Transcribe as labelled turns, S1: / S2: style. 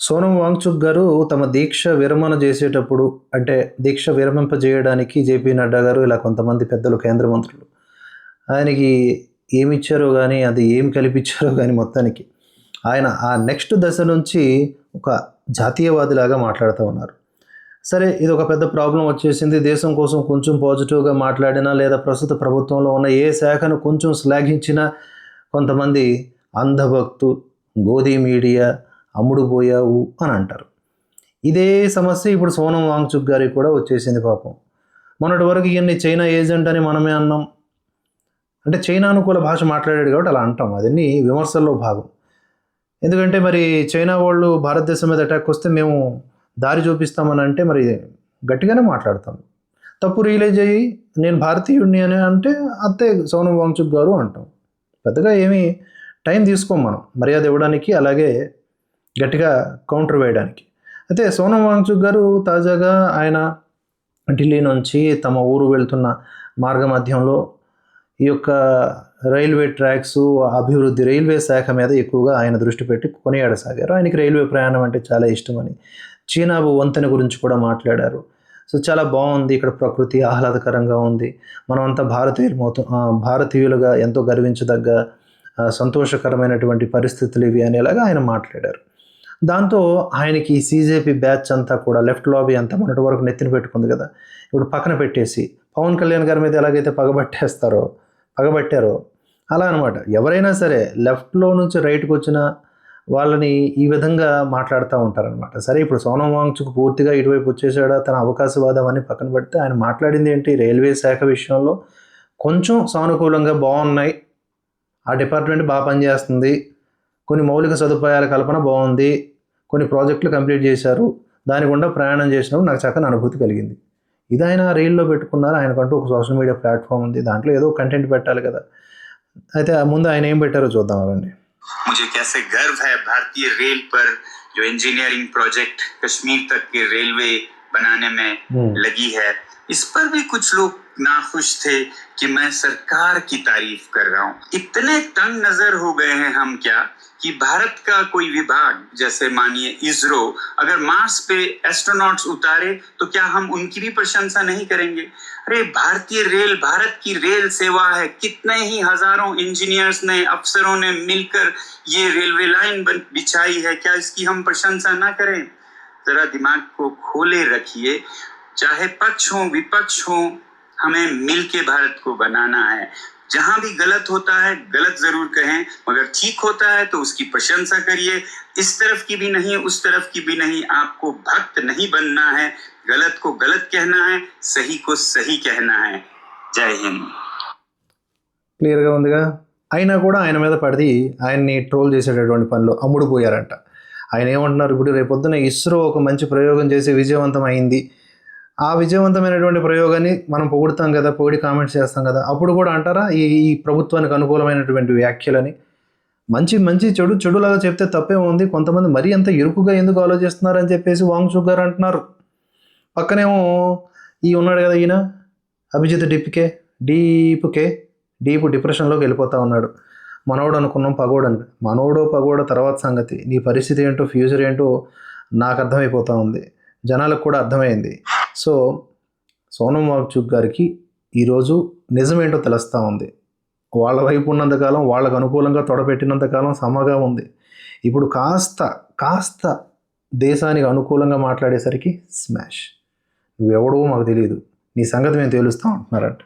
S1: సోనం వాంగ్‌చుక్ గారు తమ దీక్ష విరమణ చేసేటప్పుడు అంటే దీక్ష విరమింపజేయడానికి జేపీ నడ్డా గారు ఇలా కొంతమంది పెద్దలు కేంద్ర మంత్రులు ఆయనకి ఏమిచ్చారో గానీ, అది ఏం కల్పించారో గానీ మొత్తానికి ఆయన ఆ నెక్స్ట్ దశ నుంచి ఒక జాతీయవాదిలాగా మాట్లాడుతూ ఉన్నారు. సరే ఇది ఒక పెద్ద ప్రాబ్లమ్ వచ్చేసింది. దేశం కోసం కొంచెం పాజిటివ్‌గా మాట్లాడినా లేదా ప్రస్తుత ప్రభుత్వంలో ఉన్న ఏ శాఖను కొంచెం శ్లాఘించినా కొంతమంది అంధభక్తు, గోధీ మీడియా, అమ్ముడు పోయావు అని అంటారు. ఇదే సమస్య ఇప్పుడు సోనం వాంగ్‌చుక్ గారికి కూడా వచ్చేసింది పాపం. మొన్నటి వరకు ఈయన్ని చైనా ఏజెంట్ అని మనమే అన్నాం. అంటే చైనా అనుకూల భాష మాట్లాడాడు కాబట్టి అలా అంటాం. అదన్నీ విమర్శల్లో భాగం. ఎందుకంటే మరి చైనా వాళ్ళు భారతదేశం మీద అటాక్ వస్తే మేము దారి చూపిస్తామని అంటే మరి గట్టిగానే మాట్లాడతాం. తప్పు రియలైజ్ అయ్యి నేను భారతీయుడిని అని అంటే అంతే సోనం వాంగ్‌చుక్ గారు అంటాం. పెద్దగా ఏమీ టైం తీసుకోం మనం మర్యాద ఇవ్వడానికి, అలాగే గట్టిగా కౌంటర్ వేయడానికి. అయితే సోనం వాంగ్‌చుక్ గారు తాజాగా ఆయన ఢిల్లీ నుంచి తమ ఊరు వెళ్తున్న మార్గ మధ్యంలో ఈ యొక్క రైల్వే ట్రాక్స్ అభివృద్ధి, రైల్వే శాఖ మీద ఎక్కువగా ఆయన దృష్టి పెట్టి కొనియాడసాగారు. ఆయనకి రైల్వే ప్రయాణం అంటే చాలా ఇష్టమని. చీనాబు వంతెన గురించి కూడా మాట్లాడారు. సో చాలా బాగుంది, ఇక్కడ ప్రకృతి ఆహ్లాదకరంగా ఉంది, మనమంతా భారతీయులుగా ఎంతో గర్వించదగ్గ సంతోషకరమైనటువంటి పరిస్థితులు ఇవి అనేలాగా ఆయన మాట్లాడారు. దాంతో ఆయనకి సీజేపీ బ్యాచ్ అంతా కూడా లెఫ్ట్ లాబీ అంతా మొన్నటి వరకు నెత్తిన పెట్టుకుంది కదా, ఇప్పుడు పక్కన పెట్టేసి పవన్ కళ్యాణ్ గారి మీద ఎలాగైతే పగబట్టారో అలా అనమాట. ఎవరైనా సరే లెఫ్ట్లో నుంచి రైట్కి వచ్చిన వాళ్ళని ఈ విధంగా మాట్లాడుతూ ఉంటారనమాట. సరే ఇప్పుడు సోనం వాంగ్‌చుక్ పూర్తిగా ఇటువైపు వచ్చేసాడా, తన అవకాశవాదం అని పక్కన పెడితే ఆయన మాట్లాడింది ఏంటి, రైల్వే శాఖ విషయంలో కొంచెం సానుకూలంగా బాగున్నాయి, ఆ డిపార్ట్మెంట్ బాగా పనిచేస్తుంది, కొన్ని మౌలిక సదుపాయాల కల్పన బాగుంది, కొన్ని ప్రాజెక్టులు కంప్లీట్ చేశారు, దాని గుండా ప్రయాణం చేసినప్పుడు నాకు చక్కని అనుభూతి కలిగింది. ఇది ఆయన రీల్‌లో పెట్టుకున్నారు. ఆయనకంటూ ఒక సోషల్ మీడియా ప్లాట్‌ఫామ్ ఉంది, దాంట్లో ఏదో కంటెంట్ పెట్టాలి కదా. అయితే ముందు ఆయన ఏం పెట్టారో చూద్దాం అవండి.
S2: मुझे कैसे गर्व है भारतीय रेल पर, जो इंजीनियरिंग प्रोजेक्ट कश्मीर तक के रेलवे बनाने में लगी है, इस पर भी कुछ लोग नाखुश थे कि मैं सरकार की तारीफ कर रहा हूँ. इतने तंग नजर हो गए हैं हम क्या कि भारत का कोई विभाग, जैसे मानिए इसरो, अगर मार्स पे एस्ट्रोनॉट्स उतारे तो क्या हम उनकी भी प्रशंसा नहीं करेंगे? अरे भारतीय रेल भारत की रेल सेवा है. कितने ही हजारों इंजीनियर्स ने, अफसरों ने मिलकर ये रेलवे लाइन बिछाई है, क्या इसकी हम प्रशंसा ना करें? जरा दिमाग को खोले रखिए. चाहे पक्ष हो विपक्ष हो, हमें मिलके भारत को बनाना है. जहां भी गलत होता है गलत जरूर कहें, मगर ठीक होता है तो उसकी प्रशंसा करिए. इस तरफ की भी नहीं उस तरफ की भी नहीं. आपको भक्त नहीं बनना है, गलत को गलत कहना है, सही को सही कहना है. जय हिंद.
S1: క్లియర్గా ఉందిగా. అయినా కూడా ఆయన మీద పడి ఆయన్ని ట్రోల్ చేసేటటువంటి పనిలో అమ్ముడు పోయారంట. ఆయన ఏమంటున్నారు, ఇప్పుడు రేపొద్దున ఇస్రో ఒక మంచి ప్రయోగం చేసి విజయవంతం అయింది, ఆ విజయవంతమైనటువంటి ప్రయోగాన్ని మనం పొగుడుతాం కదా, పొగిడి కామెంట్స్ చేస్తాం కదా, అప్పుడు కూడా అంటారా ఈ ప్రభుత్వానికి అనుకూలమైనటువంటి వ్యాఖ్యలని. మంచి చెడులాగా చెప్తే తప్పే ఉంది, కొంతమంది మరీ అంత ఇరుకుగా ఎందుకు ఆలోచిస్తున్నారని చెప్పేసి వాంగ్‌చుక్ గారు అంటున్నారు. పక్కనేమో ఉన్నాడు కదా ఈయన అభిజిత్ డీప్ డిప్రెషన్లోకి వెళ్ళిపోతూ ఉన్నాడు. మనోడు అనుకున్నాం పగోడని, పగోడ తర్వాత సంగతి, నీ పరిస్థితి ఏంటో ఫ్యూచర్ ఏంటో నాకు అర్థమైపోతూ ఉంది, జనాలకు కూడా అర్థమైంది. సో సోనం వాంగ్‌చుక్ గారికి ఈరోజు నిజమేంటో తెలుస్తూ ఉంది. వాళ్ళ వైపు ఉన్నంతకాలం, వాళ్ళకు అనుకూలంగా తొడపెట్టినంతకాలం సమగా ఉంది. ఇప్పుడు కాస్త దేశానికి అనుకూలంగా మాట్లాడేసరికి స్మాష్, నువ్వెవడో మాకు తెలియదు, నీ సంగతి మేము తేలుస్తాం అంటున్నారంట.